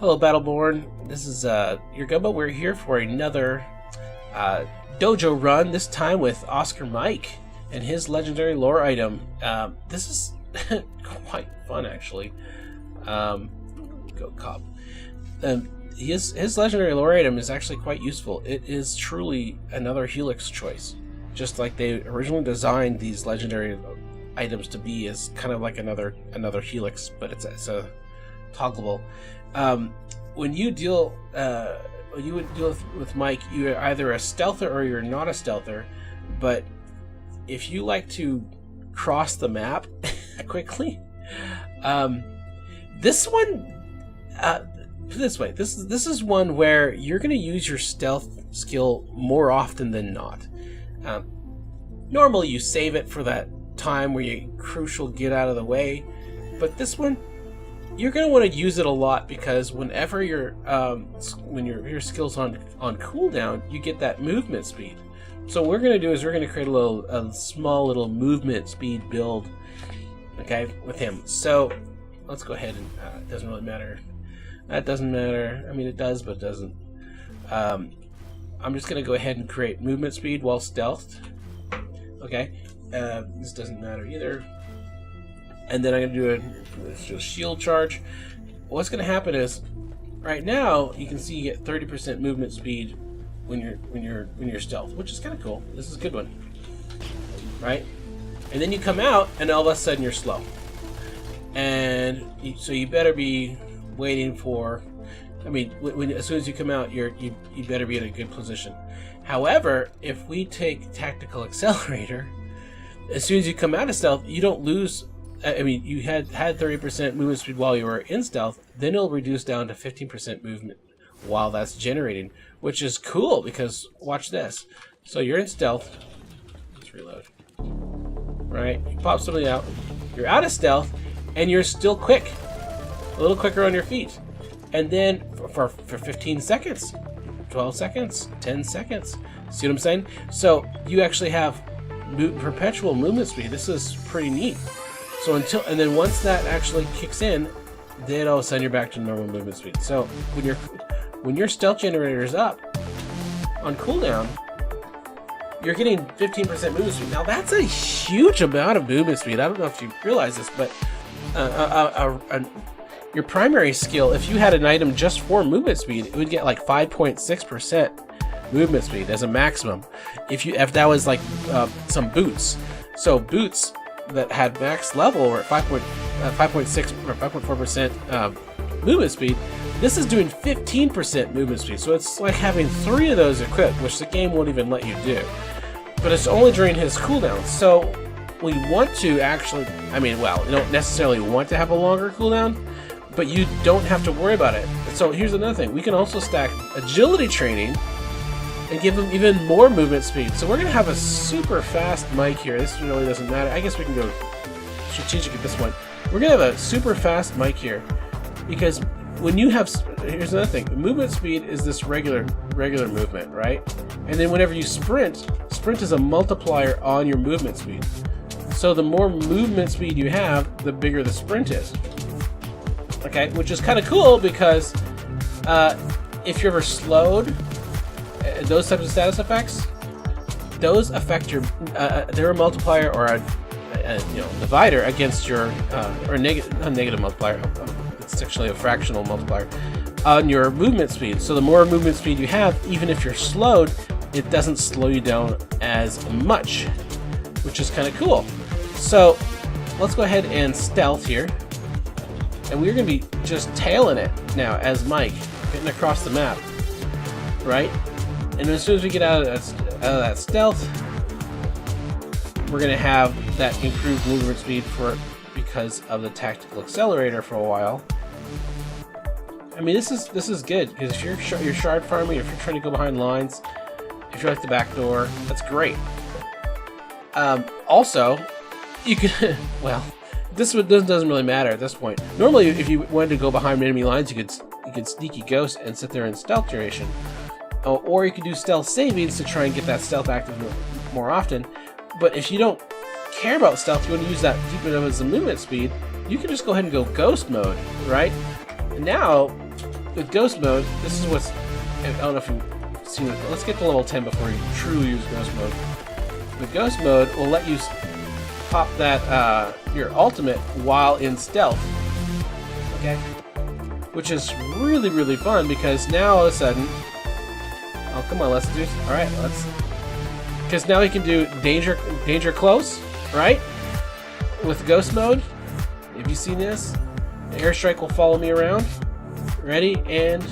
Hello, Battleborn. This is your Gumbo. We're here for another dojo run, this time with Oscar Mike and his legendary lore item. This is quite fun, actually. Go Cobb. His legendary lore item is actually quite useful. It is truly another Helix choice. Just like they originally designed these legendary items to be as kind of like another Helix, but it's a toggleable. When you would deal with Mike, you're either a stealther or you're not a stealther. But if you like to cross the map quickly, this one, put it this way, this is one where you're going to use your stealth skill more often than not. Normally you save it for that time where you crucial get out of the way, but this one you're going to want to use it a lot, because whenever when your skill's on cooldown, you get that movement speed. So what we're going to do is we're going to create a small little movement speed build, okay, with him. So let's go ahead and it doesn't really matter. That doesn't matter. I mean, it does, but it doesn't. I'm just going to go ahead and create movement speed while stealthed. Okay, this doesn't matter either. And then I'm going to do a shield charge. What's going to happen is, right now you can see you get 30% movement speed when you're stealth, which is kind of cool. This is a good one, right? And then you come out, and all of a sudden you're slow. And so you better be waiting for. I mean, as soon as you come out, you better be in a good position. However, if we take Tactical Accelerator, as soon as you come out of stealth, you don't lose. I mean, you had 30% movement speed while you were in stealth, then it'll reduce down to 15% movement while that's generating, which is cool, because watch this. So you're in stealth. Let's reload. Right? You pop something out. You're out of stealth, and you're still quick. A little quicker on your feet. And then for 15 seconds, 12 seconds, 10 seconds. See what I'm saying? So you actually have perpetual movement speed. This is pretty neat. So and then once that actually kicks in, then all of a sudden you're back to normal movement speed. So when your stealth generator is up on cooldown, you're getting 15% movement speed. Now that's a huge amount of movement speed. I don't know if you realize this, but your primary skill, if you had an item just for movement speed, it would get like 5.6% movement speed as a maximum. If that was like some boots, so boots that had max level or 5.6 or 5.4% movement speed, this is doing 15% movement speed. So it's like having 3 of those equipped, which the game won't even let you do. But it's only during his cooldown. So we want to actually, I mean, well, you don't necessarily want to have a longer cooldown, but you don't have to worry about it. So here's another thing. We can also stack agility training and give him even more movement speed. So we're going to have a super fast Mike here. This really doesn't matter. I guess we can go strategic at this point. We're going to have a super fast Mike here, because when you have, here's another thing. Movement speed is this regular movement, right? And then whenever you sprint is a multiplier on your movement speed. So the more movement speed you have, the bigger the sprint is. Okay, which is kind of cool, because if you're ever slowed, those types of status effects, those affect your they're a multiplier or a divider against your or a negative multiplier. It's actually a fractional multiplier on your movement speed. So the more movement speed you have, even if you're slowed, it doesn't slow you down as much, which is kind of cool. So let's go ahead and stealth here, and we're going to be just tailing it now as Mike, getting across the map, right? And as soon as we get out of that stealth, we're going to have that improved movement speed because of the Tactical Accelerator for a while. I mean, this is good, because if you're shard farming, if you're trying to go behind lines, if you're like the back door, that's great. Also, you can well, this doesn't really matter at this point. Normally, if you wanted to go behind enemy lines, you could sneaky ghost and sit there in stealth duration. Or you could do stealth savings to try and get that stealth active more often. But if you don't care about stealth, you want to use that deep enough as a movement speed, you can just go ahead and go ghost mode, right? And now with Ghost Mode, this is what's... I don't know if you've seen it. Let's get to level 10 before you truly use Ghost Mode. The Ghost Mode will let you pop that your ultimate while in stealth. Okay? Which is really, really fun because now all of a sudden... Oh, come on, let's do... Alright, let's... Because now we can do danger close, right? With Ghost Mode. Have you seen this? The airstrike will follow me around. Ready? And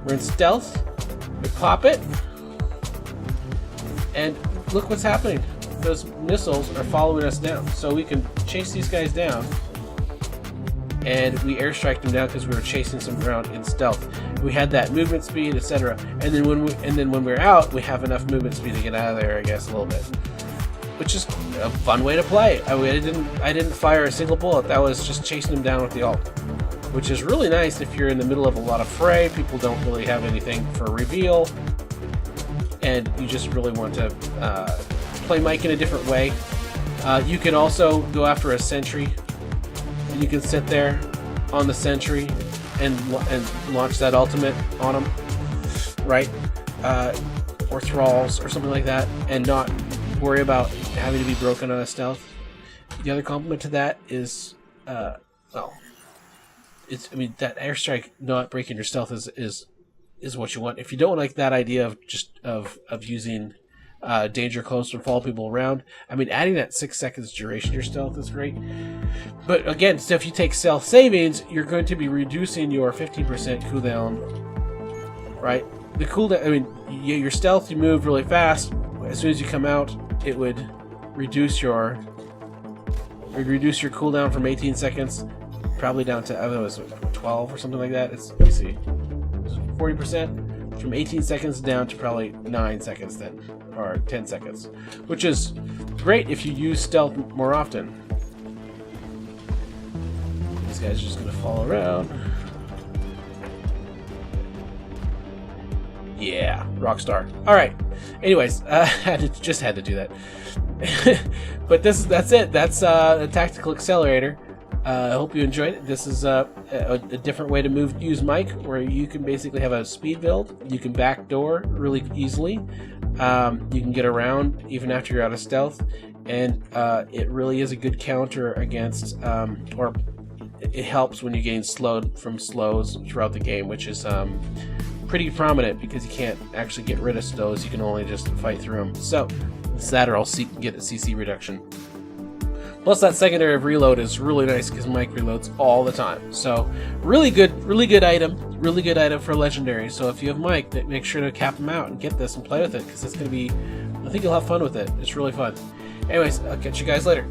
we're in stealth. We pop it. And look what's happening. Those missiles are following us down. So we can chase these guys down. And we airstrike them down because we were chasing some ground in stealth. We had that movement speed, etc. And then when we're out, we have enough movement speed to get out of there, I guess, a little bit. Which is a fun way to play. I didn't fire a single bullet. That was just chasing them down with the ult. Which is really nice if you're in the middle of a lot of fray, people don't really have anything for reveal, and you just really want to play Mike in a different way. You can also go after a sentry, and you can sit there on the sentry and launch that ultimate on them, right? Or thralls or something like that, and not worry about having to be broken on a stealth. The other compliment to that is, well, that airstrike not breaking your stealth is what you want. If you don't like that idea of just of using danger close to follow people around, adding that 6 seconds duration to your stealth is great. But again, so if you take stealth savings, you're going to be reducing your 15% cooldown, right? The cooldown, your stealth, you move really fast. As soon as you come out, it would reduce your cooldown from 18 seconds probably down to, I don't know, it was 12 or something like that. Let me see, 40%, from 18 seconds down to probably 9 seconds then, or 10 seconds, which is great if you use stealth more often. These guys are just gonna fall around. Yeah, Rockstar. All right. Anyways, just had to do that. But that's it. That's a tactical accelerator. I hope you enjoyed it. This is a different way to use Mike, where you can basically have a speed build. You can backdoor really easily. You can get around even after you're out of stealth, and it really is a good counter against, or it helps when you gain slowed from slows throughout the game, which is pretty prominent because you can't actually get rid of slows. You can only just fight through them. So it's that, or I'll get a CC reduction. Plus, that secondary of reload is really nice because Mike reloads all the time. So, really good item. Really good item for legendary. So, if you have Mike, make sure to cap him out and get this and play with it because it's going to be, I think you'll have fun with it. It's really fun. Anyways, I'll catch you guys later.